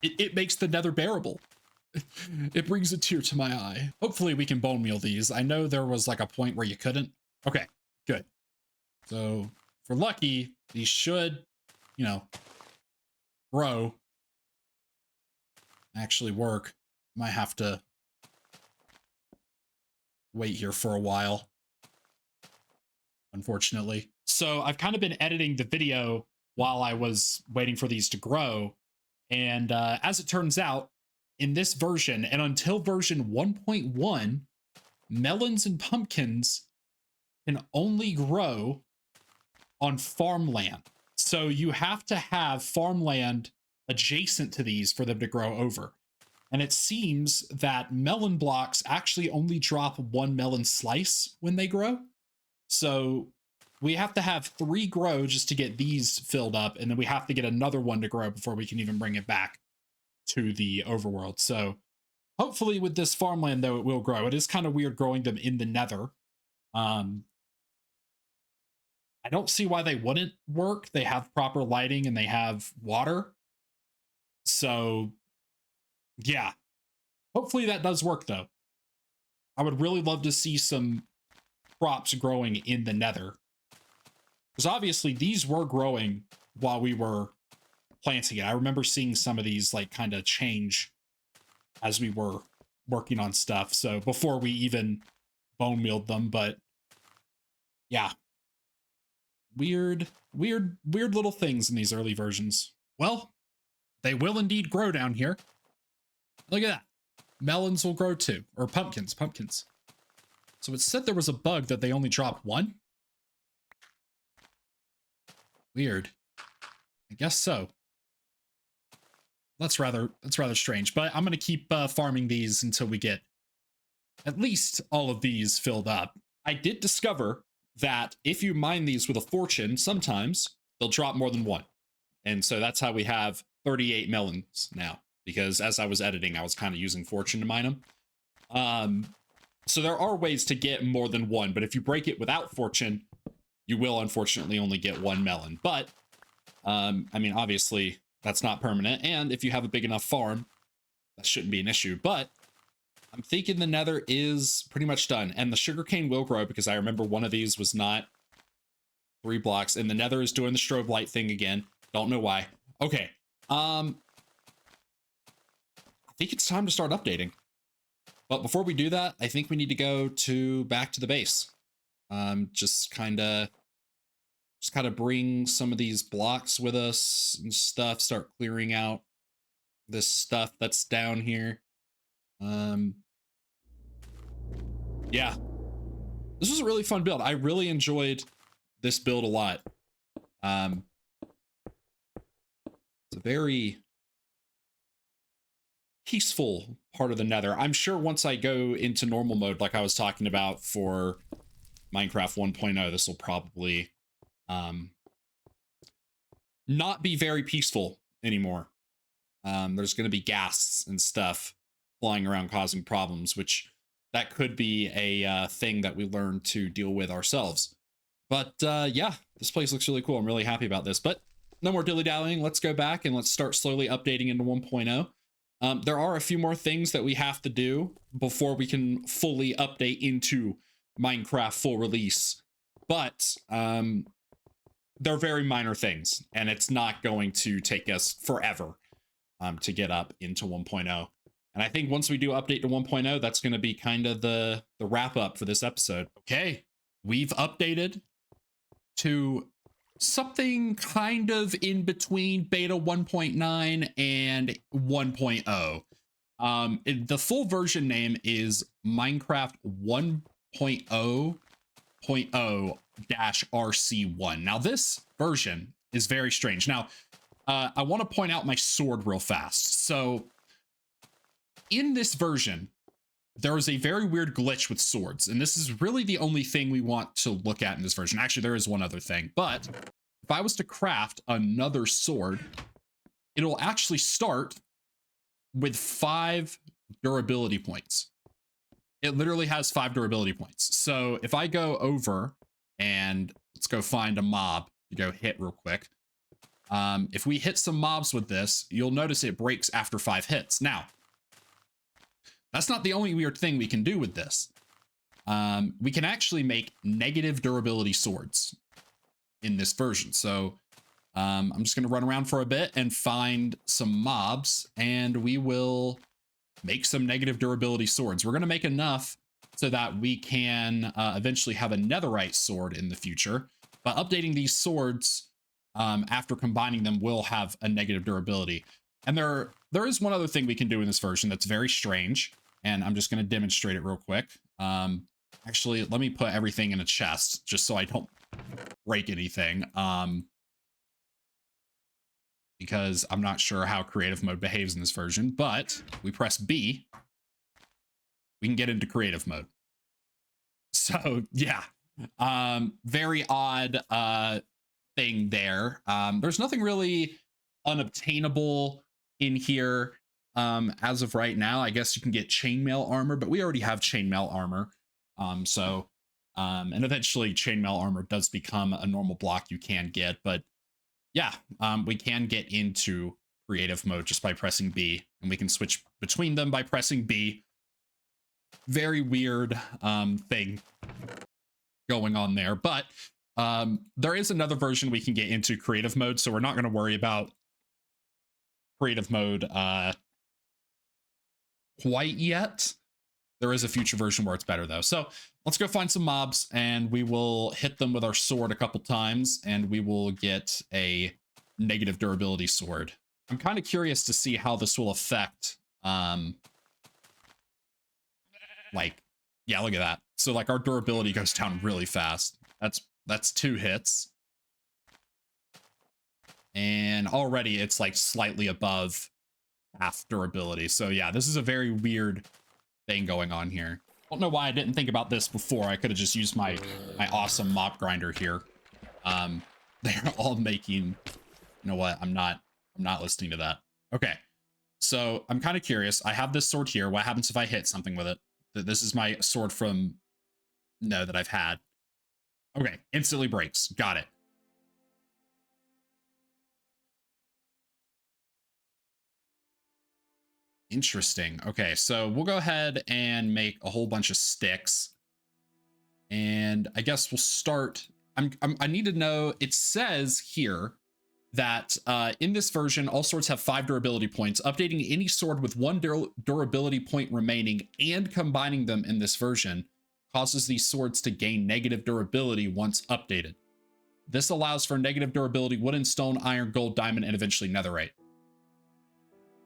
it makes the Nether bearable. It brings a tear to my eye. Hopefully we can bone meal these. I know there was like a point where you couldn't. Okay, good. So if we're lucky, these should, you know, grow. Actually work. Might have to wait here for a while, unfortunately. So I've kind of been editing the video while I was waiting for these to grow. And as it turns out, in this version, and until version 1.1, melons and pumpkins can only grow on farmland. So you have to have farmland adjacent to these for them to grow over. And it seems that melon blocks actually only drop 1 melon slice when they grow. So we have to have 3 grow just to get these filled up, and then we have to get another one to grow before we can even bring it back to the overworld. So hopefully with this farmland, though, it will grow. It is kind of weird growing them in the Nether. I don't see why they wouldn't work. They have proper lighting and they have water. So yeah, hopefully that does work, though. I would really love to see some crops growing in the Nether, because obviously these were growing while we were planting it. I remember seeing some of these like kind of change as we were working on stuff. So before we even bone mealed them, but yeah, weird little things in these early versions. Well, they will indeed grow down here. Look at that. Melons will grow too, or pumpkins. So it said there was a bug that they only drop 1. Weird. I guess so. That's rather strange, but I'm going to keep farming these until we get at least all of these filled up. I did discover that if you mine these with a fortune, sometimes they'll drop more than one. And so that's how we have 38 melons now, because as I was editing, I was kind of using fortune to mine them. So there are ways to get more than one, but if you break it without fortune, you will unfortunately only get one melon. But I mean, obviously that's not permanent. And if you have a big enough farm, that shouldn't be an issue. But I'm thinking the nether is pretty much done, and the sugarcane will grow because I remember one of these was not 3 blocks, and the nether is doing the strobe light thing again. Don't know why. Okay. I think it's time to start updating. But before we do that, I think we need to go back to the base. Just kind of bring some of these blocks with us and stuff, start clearing out this stuff that's down here. Yeah, this was a really fun build. I really enjoyed this build a lot. It's a very peaceful part of the nether. I'm sure once I go into normal mode, like I was talking about for Minecraft 1.0, this will probably not be very peaceful anymore. There's going to be ghasts and stuff flying around causing problems, which that could be a thing that we learn to deal with ourselves. But yeah, this place looks really cool. I'm really happy about this. But no more dilly-dallying. Let's go back and let's start slowly updating into 1.0. There are a few more things that we have to do before we can fully update into Minecraft full release. But they're very minor things, and it's not going to take us forever to get up into 1.0. And I think once we do update to 1.0, that's going to be kind of the wrap up for this episode. Okay, we've updated to something kind of in between beta 1.9 and 1.0. The full version name is Minecraft 1.0.0-RC1. Now, this version is very strange. Now, I want to point out my sword real fast. So, in this version, there is a very weird glitch with swords, and this is really the only thing we want to look at in this version. Actually, there is one other thing, but if I was to craft another sword, it'll actually start with 5 durability points. It literally has 5 durability points. So if I go over and let's go find a mob to go hit real quick. If we hit some mobs with this, you'll notice it breaks after 5 hits. Now, that's not the only weird thing we can do with this. We can actually make negative durability swords in this version. So I'm just going to run around for a bit and find some mobs, and we will make some negative durability swords. We're going to make enough so that we can eventually have a netherite sword in the future. But updating these swords after combining them will have a negative durability. And there is one other thing we can do in this version that's very strange, and I'm just going to demonstrate it real quick. Actually, let me put everything in a chest just so I don't break anything. Because I'm not sure how creative mode behaves in this version, but we press B, we can get into creative mode. So yeah, very odd thing there. There's nothing really unobtainable in here as of right now. I guess you can get chainmail armor, but we already have chainmail armor. And eventually chainmail armor does become a normal block you can get, but yeah, we can get into creative mode just by pressing B, and we can switch between them by pressing B. Very weird thing going on there, but there is another version we can get into creative mode, so we're not going to worry about creative mode quite yet. There is a future version where it's better though. So let's go find some mobs, and we will hit them with our sword a couple times, and we will get a negative durability sword. I'm kind of curious to see how this will affect, like, yeah, look at that. So like our durability goes down really fast. That's 2 hits. And already it's like slightly above half durability. So yeah, this is a very weird thing going on here. Don't know why I didn't think about this before. I could have just used my awesome mop grinder here. They're all making, you know what? I'm not listening to that. Okay. So I'm kind of curious. I have this sword here. What happens if I hit something with it? This is my sword from no that I've had. Okay, instantly breaks. Got it. Interesting. Okay, so we'll go ahead and make a whole bunch of sticks. And I guess we'll start. I need to know. It says here that in this version, all swords have 5 durability points. Updating any sword with 1 durability point remaining and combining them in this version causes these swords to gain negative durability once updated. This allows for negative durability wood and stone, iron, gold, diamond, and eventually netherite.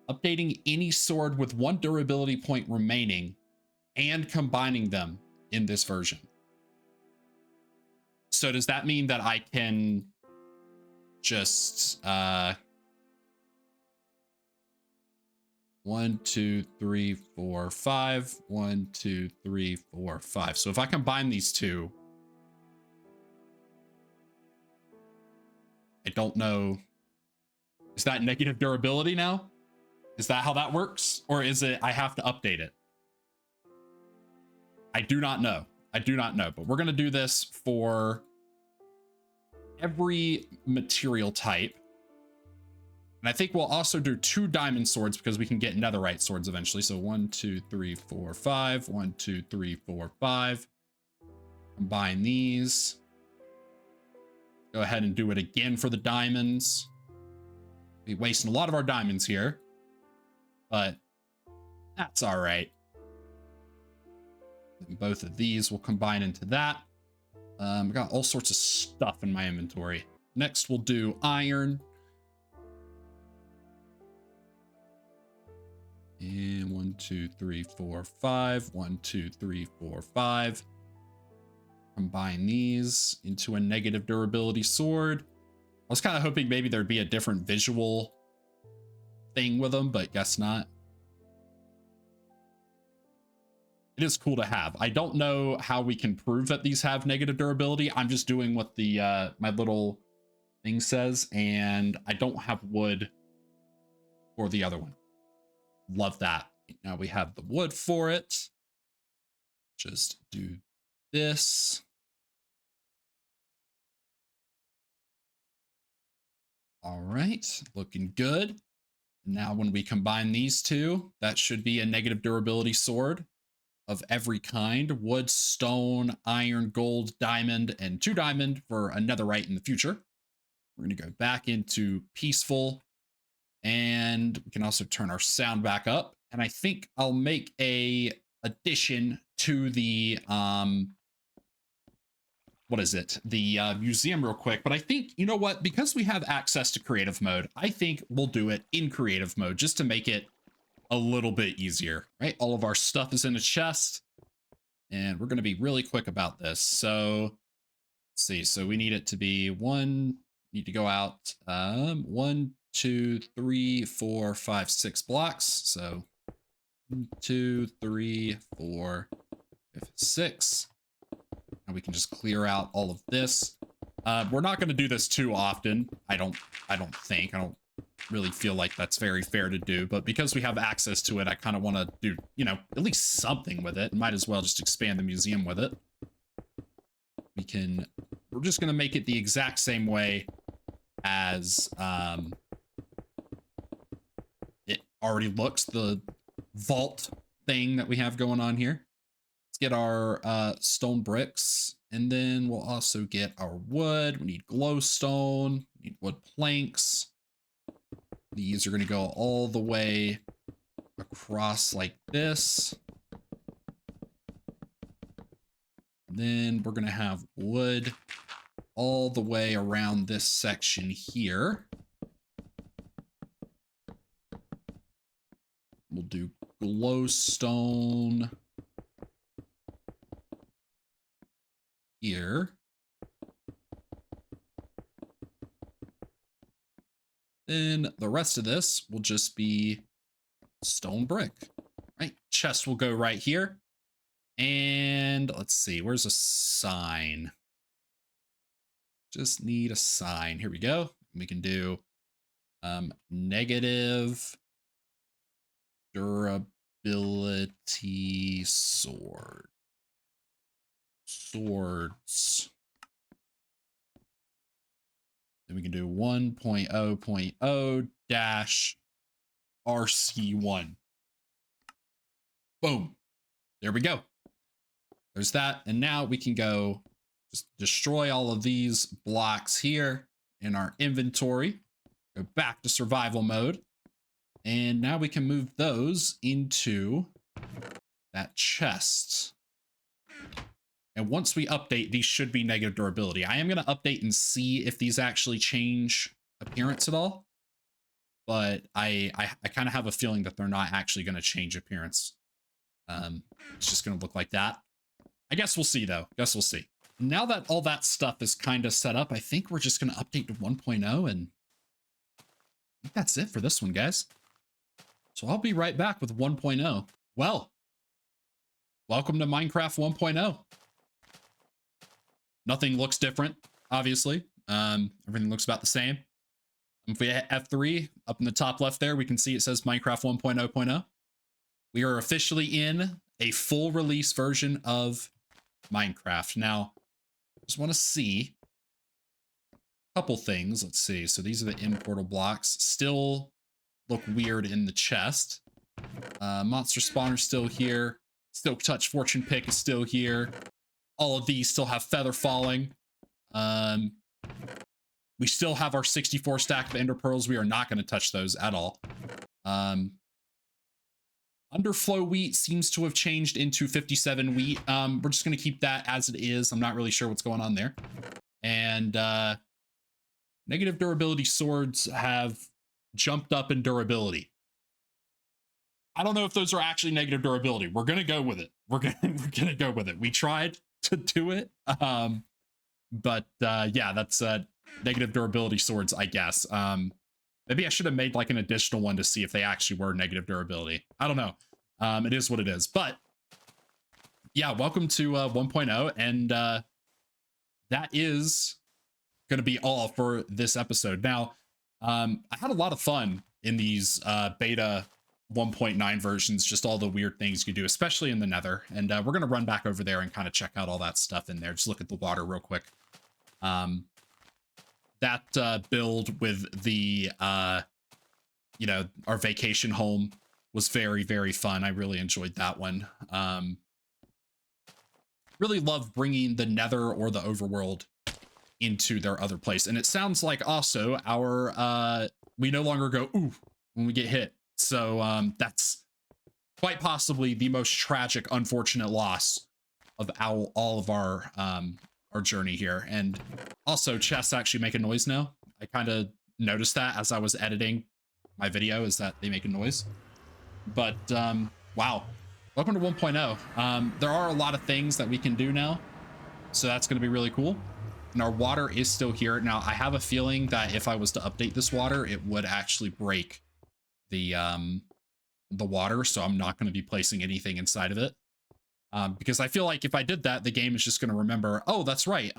Updating any sword with 1 durability point remaining and combining them in this version. So does that mean that I can just 1, 2, 3, 4, 5. 1, 2, 3, 4, 5. So if I combine these two, I don't know. Is that negative durability now? Is that how that works? Or is it I have to update it? I do not know. I do not know, but we're going to do this for every material type. And I think we'll also do 2 diamond swords because we can get netherite swords eventually. So 1, 2, 3, 4, 5. 1, 2, 3, 4, 5. Combine these. Go ahead and do it again for the diamonds. We're wasting a lot of our diamonds here, but that's all right. And both of these will combine into that. I got all sorts of stuff in my inventory. Next, we'll do iron. And 1, 2, 3, 4, 5. 1, 2, 3, 4, 5. Combine these into a negative durability sword. I was kind of hoping maybe there'd be a different visual thing with them, but guess not. It is cool to have. I don't know how we can prove that these have negative durability. I'm just doing what the my little thing says, and I don't have wood for the other one. Love that. Now we have the wood for it. Just do this. All right, looking good. Now when we combine these two, that should be a negative durability sword of every kind: wood, stone, iron, gold, diamond, and 2 diamond for a netherite in the future. We're going to go back into peaceful, and we can also turn our sound back up. And I think I'll make a addition to the what is it, the museum real quick. But I think, you know what, because we have access to creative mode, I think we'll do it in creative mode just to make it a little bit easier, right? All of our stuff is in a chest, and we're going to be really quick about this. So let's see. So we need it to be need to go out 1, 2, 3, 4, 5, 6 blocks. So 1, 2, 3, 4, 5, 6. And we can just clear out all of this. We're not going to do this too often. I don't think. I don't really feel like that's very fair to do, but because we have access to it, I kind of want to do, you know, at least something with it. Might as well just expand the museum with it. We're just going to make it the exact same way as it already looks, the vault thing that we have going on here. Let's get our stone bricks, and then we'll also get our wood. We need glowstone, we need wood planks. These are going to go all the way across like this. And then we're going to have wood all the way around this section here. We'll do glowstone here. Then the rest of this will just be stone brick, right? Chest will go right here. And let's see, where's a sign? Just need a sign. Here we go. We can do negative durability swords. Then we can do 1.0.0 dash RC1. Boom. There we go. There's that. And now we can go just destroy all of these blocks here in our inventory. Go back to survival mode. And now we can move those into that chest. And once we update, these should be negative durability. I am going to update and see if these actually change appearance at all. But I kind of have a feeling that they're not actually going to change appearance. It's just going to look like that. I guess we'll see, though. Guess we'll see. Now that all that stuff is kind of set up, I think we're just going to update to 1.0, and I think that's it for this one, guys. So I'll be right back with 1.0. Well, welcome to Minecraft 1.0. Nothing looks different, obviously. Everything looks about the same. If we hit F3 up in the top left there, we can see it says Minecraft 1.0.0. We are officially in a full release version of Minecraft. Now, just want to see a couple things. Let's see. So these are the end portal blocks. Still look weird in the chest. Monster spawner still here. Silk touch fortune pick is still here. All of these still have feather falling. We still have our 64 stack of ender pearls. We are not going to touch those at all. Underflow wheat seems to have changed into 57 wheat. We're just going to keep that as it is. I'm not really sure what's going on there. And negative durability swords have jumped up in durability. I don't know if those are actually negative durability. We're going to go with it. We're gonna go with it. We tried to do it. But yeah, that's negative durability swords, I guess. Maybe I should have made like an additional one to see if they actually were negative durability. I don't know. It is what it is. But yeah, welcome to 1.0. And that is going to be all for this episode. Now, I had a lot of fun in these beta 1.9 versions, just all the weird things you do, especially in the Nether. And we're going to run back over there and kind of check out all that stuff in there. Just look at the water real quick. That build with the, you know, our vacation home was very, very fun. I really enjoyed that one. Really love bringing the Nether or the overworld into their other place. And it sounds like also our, we no longer go, ooh, when we get hit. So that's quite possibly the most tragic, unfortunate loss of all of our journey here. And also chests actually make a noise now. I kind of noticed that as I was editing my video, is that they make a noise. But wow, welcome to 1.0. There are a lot of things that we can do now, so that's going to be really cool. And our water is still here. Now I have a feeling that if I was to update this water, it would actually break the water, so I'm not going to be placing anything inside of it. Because I feel like if I did that, the game is just going to remember, oh, that's right.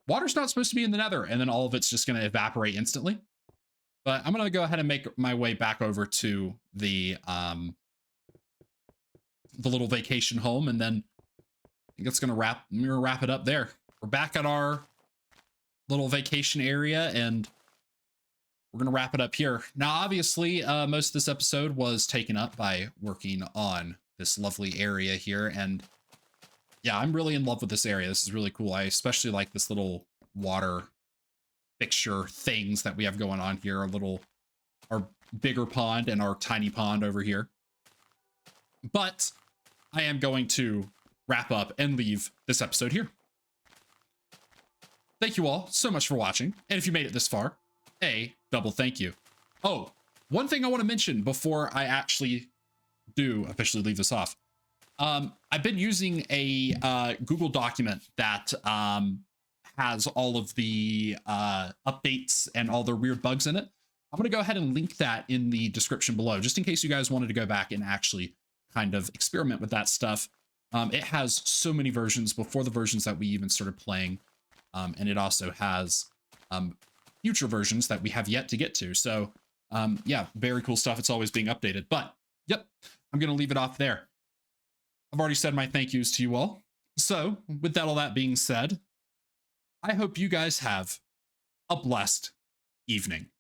Water's not supposed to be in the Nether, and then all of it's just going to evaporate instantly. But I'm going to go ahead and make my way back over to the little vacation home, and then I think it's going to wrap it up there. We're back at our little vacation area, and we're going to wrap it up here. Now, obviously, most of this episode was taken up by working on this lovely area here. And yeah, I'm really in love with this area. This is really cool. I especially like this little water fixture things that we have going on here. Our bigger pond and our tiny pond over here. But I am going to wrap up and leave this episode here. Thank you all so much for watching. And if you made it this far, a double thank you. Oh, one thing I want to mention before I actually do officially leave this off. I've been using a Google document that has all of the updates and all the weird bugs in it. I'm going to go ahead and link that in the description below, just in case you guys wanted to go back and actually kind of experiment with that stuff. It has so many versions before the versions that we even started playing. And it also has future versions that we have yet to get to. So yeah, very cool stuff. It's always being updated. But yep, I'm going to leave it off there. I've already said my thank yous to you all. So with that, all that being said, I hope you guys have a blessed evening.